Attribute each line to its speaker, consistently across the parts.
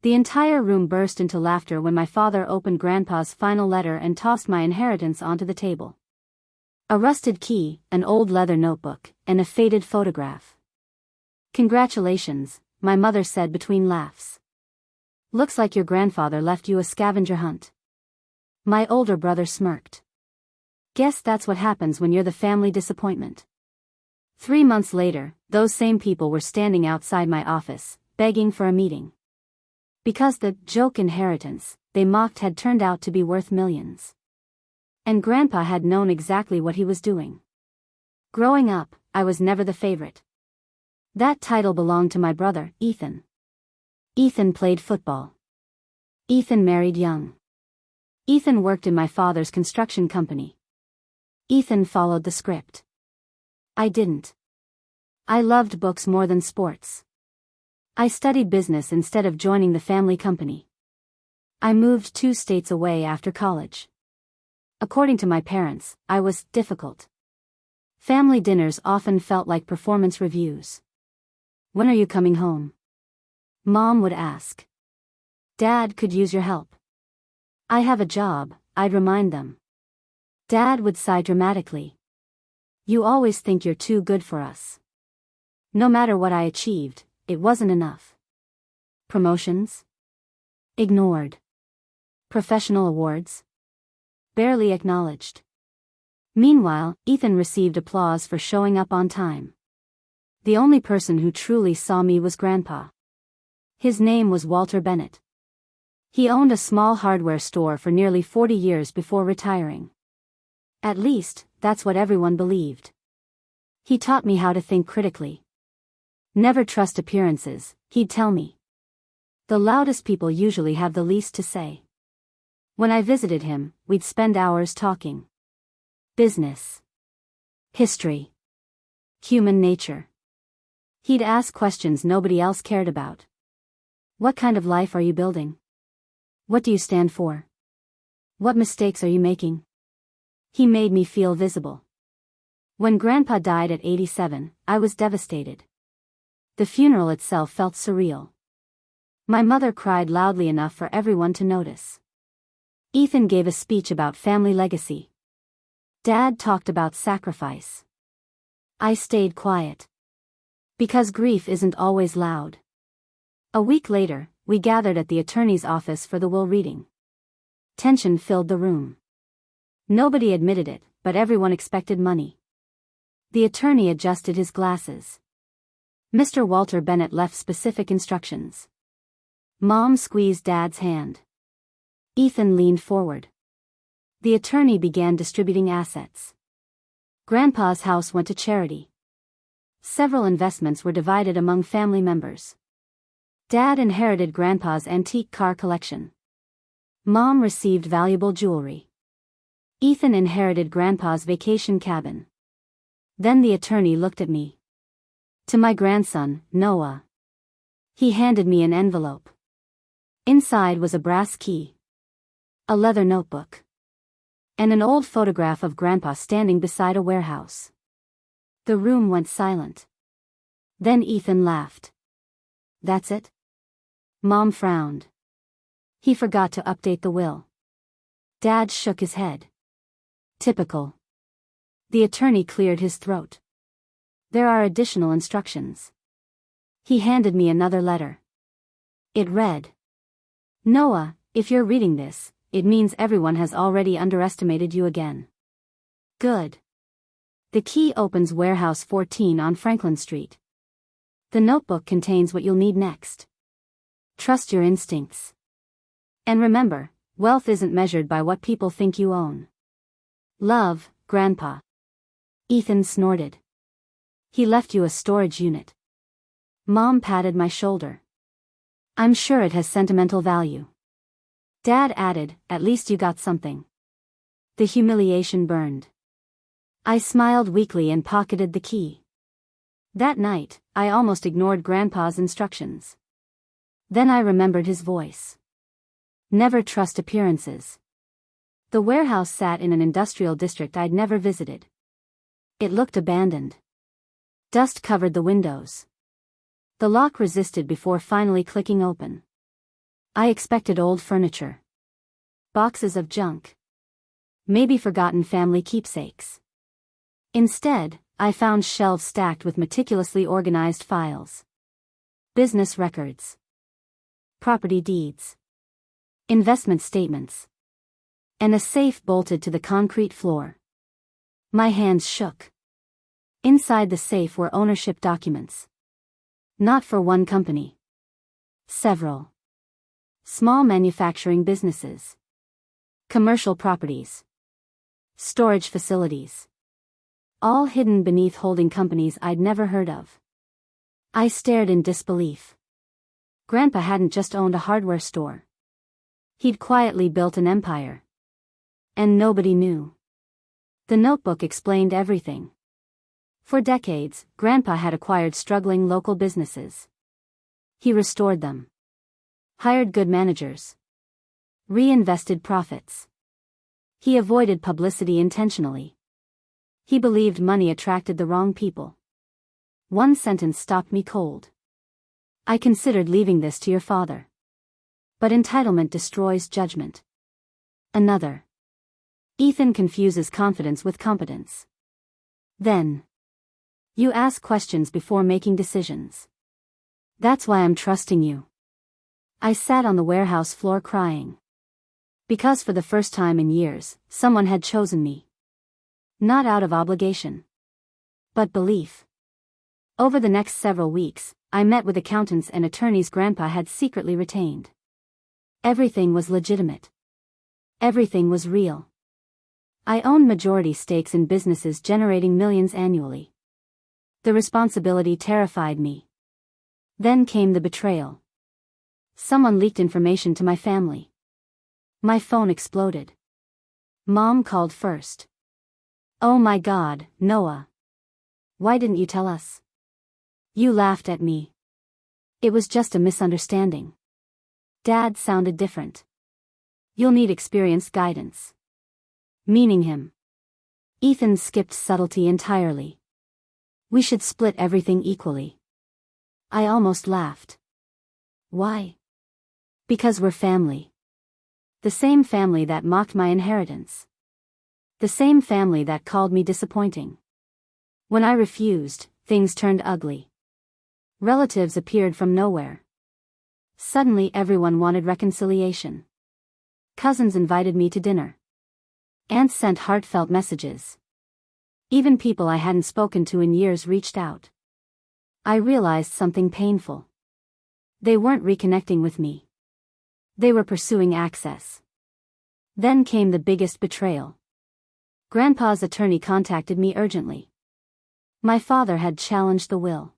Speaker 1: The entire room burst into laughter when my father opened Grandpa's final letter and tossed my inheritance onto the table. A rusted key, an old leather notebook, and a faded photograph. "Congratulations," my mother said between laughs. "Looks like your grandfather left you a scavenger hunt." My older brother smirked. "Guess that's what happens when you're the family disappointment." 3 months later, those same people were standing outside my office, begging for a meeting. Because the joke inheritance they mocked had turned out to be worth millions. And Grandpa had known exactly what he was doing. Growing up, I was never the favorite. That title belonged to my brother, Ethan. Ethan played football. Ethan married young. Ethan worked in my father's construction company. Ethan followed the script. I didn't. I loved books more than sports. I studied business instead of joining the family company. I moved 2 states away after college. According to my parents, I was difficult. Family dinners often felt like performance reviews. "When are you coming home?" Mom would ask. "Dad could use your help." "I have a job," I'd remind them. Dad would sigh dramatically. "You always think you're too good for us." No matter what I achieved, it wasn't enough. Promotions? Ignored. Professional awards? Barely acknowledged. Meanwhile, Ethan received applause for showing up on time. The only person who truly saw me was Grandpa. His name was Walter Bennett. He owned a small hardware store for nearly 40 years before retiring. At least, that's what everyone believed. He taught me how to think critically. Never trust appearances, he'd tell me. The loudest people usually have the least to say. When I visited him, we'd spend hours talking. Business. History. Human nature. He'd ask questions nobody else cared about. What kind of life are you building? What do you stand for? What mistakes are you making? He made me feel visible. When Grandpa died at 87, I was devastated. The funeral itself felt surreal. My mother cried loudly enough for everyone to notice. Ethan gave a speech about family legacy. Dad talked about sacrifice. I stayed quiet. Because grief isn't always loud. A week later, we gathered at the attorney's office for the will reading. Tension filled the room. Nobody admitted it, but everyone expected money. The attorney adjusted his glasses. Mr. Walter Bennett left specific instructions. Mom squeezed Dad's hand. Ethan leaned forward. The attorney began distributing assets. Grandpa's house went to charity. Several investments were divided among family members. Dad inherited Grandpa's antique car collection. Mom received valuable jewelry. Ethan inherited Grandpa's vacation cabin. Then the attorney looked at me. "To my grandson, Noah." He handed me an envelope. Inside was a brass key, a leather notebook, and an old photograph of Grandpa standing beside a warehouse. The room went silent. Then Ethan laughed. "That's it?" Mom frowned. "He forgot to update the will." Dad shook his head. "Typical." The attorney cleared his throat. "There are additional instructions." He handed me another letter. It read, "Noah, if you're reading this, it means everyone has already underestimated you again. Good. The key opens Warehouse 14 on Franklin Street. The notebook contains what you'll need next. Trust your instincts. And remember, wealth isn't measured by what people think you own. Love, Grandpa." Ethan snorted. "He left you a storage unit." Mom patted my shoulder. "I'm sure it has sentimental value." Dad added, "At least you got something." The humiliation burned. I smiled weakly and pocketed the key. That night, I almost ignored Grandpa's instructions. Then I remembered his voice. Never trust appearances. The warehouse sat in an industrial district I'd never visited. It looked abandoned. Dust covered the windows. The lock resisted before finally clicking open. I expected old furniture. Boxes of junk. Maybe forgotten family keepsakes. Instead, I found shelves stacked with meticulously organized files. Business records. Property deeds. Investment statements. And a safe bolted to the concrete floor. My hands shook. Inside the safe were ownership documents. Not for one company. Several. Small manufacturing businesses. Commercial properties. Storage facilities. All hidden beneath holding companies I'd never heard of. I stared in disbelief. Grandpa hadn't just owned a hardware store. He'd quietly built an empire. And nobody knew. The notebook explained everything. For decades, Grandpa had acquired struggling local businesses. He restored them. Hired good managers. Reinvested profits. He avoided publicity intentionally. He believed money attracted the wrong people. One sentence stopped me cold. I considered leaving this to your father. But entitlement destroys judgment. Another. Ethan confuses confidence with competence. Then. You ask questions before making decisions. That's why I'm trusting you. I sat on the warehouse floor crying. Because for the first time in years, someone had chosen me. Not out of obligation. But belief. Over the next several weeks, I met with accountants and attorneys Grandpa had secretly retained. Everything was legitimate. Everything was real. I owned majority stakes in businesses generating millions annually. The responsibility terrified me. Then came the betrayal. Someone leaked information to my family. My phone exploded. Mom called first. Oh my God, Noah. Why didn't you tell us? You laughed at me. It was just a misunderstanding. Dad sounded different. You'll need experienced guidance. Meaning him. Ethan skipped subtlety entirely. We should split everything equally. I almost laughed. Why? Because we're family. The same family that mocked my inheritance. The same family that called me disappointing. When I refused, things turned ugly. Relatives appeared from nowhere. Suddenly everyone wanted reconciliation. Cousins invited me to dinner. Aunts sent heartfelt messages. Even people I hadn't spoken to in years reached out. I realized something painful. They weren't reconnecting with me. They were pursuing access. Then came the biggest betrayal. Grandpa's attorney contacted me urgently. My father had challenged the will,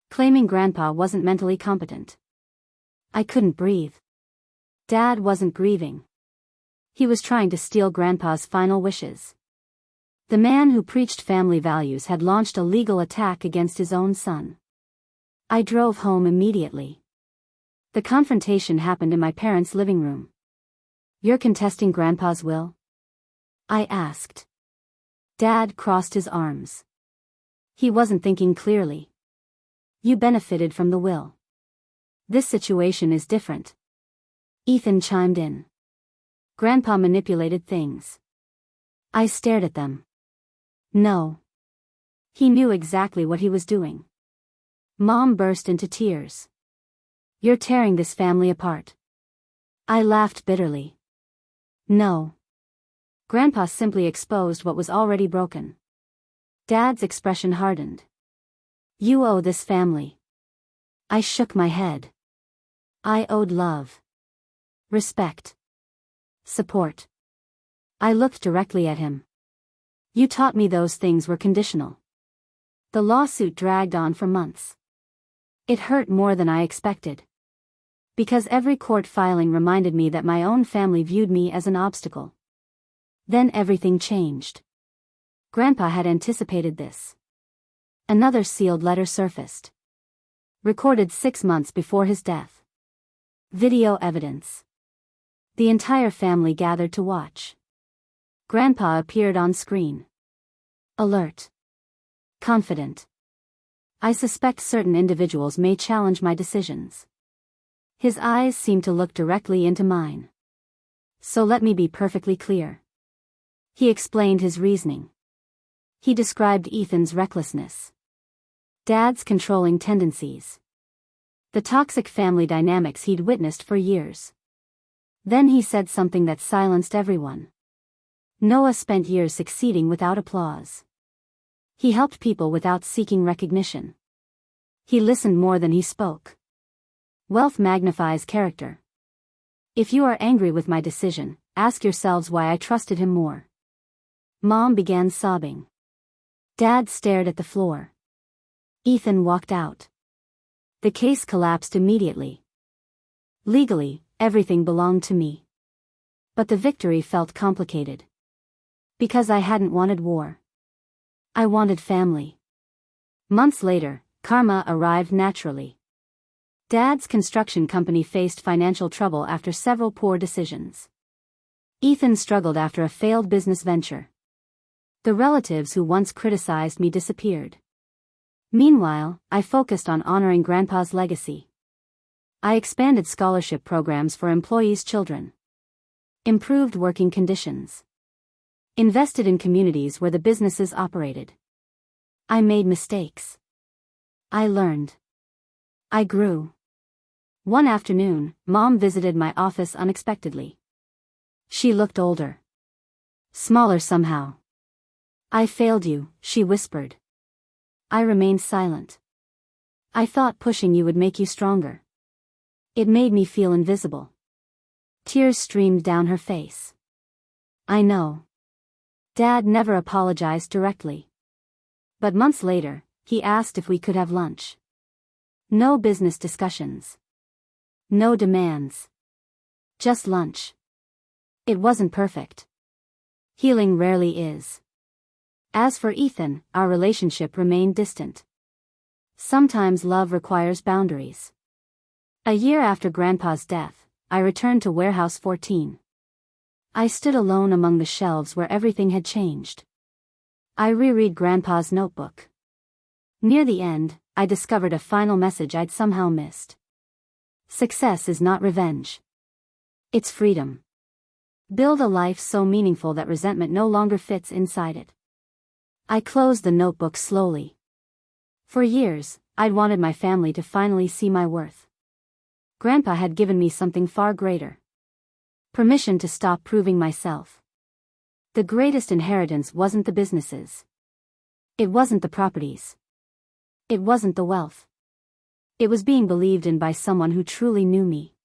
Speaker 1: claiming Grandpa wasn't mentally competent. I couldn't breathe. Dad wasn't grieving. He was trying to steal Grandpa's final wishes. The man who preached family values had launched a legal attack against his own son. I drove home immediately. The confrontation happened in my parents' living room. You're contesting Grandpa's will? I asked. Dad crossed his arms. He wasn't thinking clearly. You benefited from the will. This situation is different. Ethan chimed in. Grandpa manipulated things. I stared at them. No. He knew exactly what he was doing. Mom burst into tears. You're tearing this family apart. I laughed bitterly. No. Grandpa simply exposed what was already broken. Dad's expression hardened. You owe this family. I shook my head. I owed love. Respect. Support. I looked directly at him. You taught me those things were conditional. The lawsuit dragged on for months. It hurt more than I expected. Because every court filing reminded me that my own family viewed me as an obstacle. Then everything changed. Grandpa had anticipated this. Another sealed letter surfaced. Recorded 6 months before his death. Video evidence. The entire family gathered to watch. Grandpa appeared on screen. Alert. Confident. I suspect certain individuals may challenge my decisions. His eyes seemed to look directly into mine. So let me be perfectly clear. He explained his reasoning. He described Ethan's recklessness, Dad's controlling tendencies, the toxic family dynamics he'd witnessed for years. Then he said something that silenced everyone. Noah spent years succeeding without applause. He helped people without seeking recognition. He listened more than he spoke. Wealth magnifies character. If you are angry with my decision, ask yourselves why I trusted him more. Mom began sobbing. Dad stared at the floor. Ethan walked out. The case collapsed immediately. Legally, everything belonged to me. But the victory felt complicated. Because I hadn't wanted war. I wanted family. Months later, karma arrived naturally. Dad's construction company faced financial trouble after several poor decisions. Ethan struggled after a failed business venture. The relatives who once criticized me disappeared. Meanwhile, I focused on honoring Grandpa's legacy. I expanded scholarship programs for employees' children. Improved working conditions. Invested in communities where the businesses operated. I made mistakes. I learned. I grew. One afternoon, Mom visited my office unexpectedly. She looked older. Smaller somehow. I failed you, she whispered. I remained silent. I thought pushing you would make you stronger. It made me feel invisible. Tears streamed down her face. I know. Dad never apologized directly. But months later, he asked if we could have lunch. No business discussions. No demands. Just lunch. It wasn't perfect. Healing rarely is. As for Ethan, our relationship remained distant. Sometimes love requires boundaries. A year after Grandpa's death, I returned to Warehouse 14. I stood alone among the shelves where everything had changed. I reread Grandpa's notebook. Near the end, I discovered a final message I'd somehow missed. Success is not revenge. It's freedom. Build a life so meaningful that resentment no longer fits inside it. I closed the notebook slowly. For years, I'd wanted my family to finally see my worth. Grandpa had given me something far greater. Permission to stop proving myself. The greatest inheritance wasn't the businesses. It wasn't the properties. It wasn't the wealth. It was being believed in by someone who truly knew me.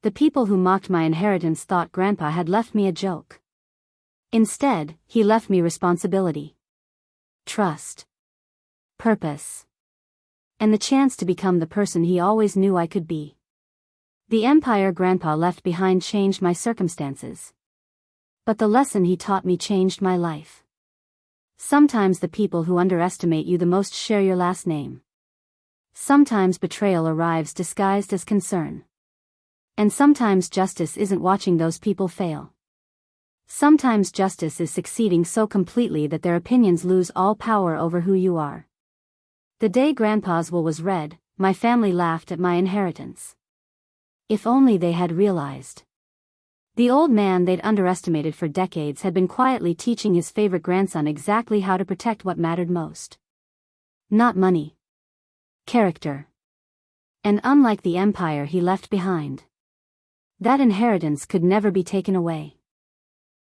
Speaker 1: The people who mocked my inheritance thought Grandpa had left me a joke. Instead, he left me responsibility. Trust. Purpose. And the chance to become the person he always knew I could be. The empire Grandpa left behind changed my circumstances. But the lesson he taught me changed my life. Sometimes the people who underestimate you the most share your last name. Sometimes betrayal arrives disguised as concern. And sometimes justice isn't watching those people fail. Sometimes justice is succeeding so completely that their opinions lose all power over who you are. The day Grandpa's will was read, my family laughed at my inheritance. If only they had realized. The old man they'd underestimated for decades had been quietly teaching his favorite grandson exactly how to protect what mattered most. Not money. Character. And unlike the empire he left behind, that inheritance could never be taken away.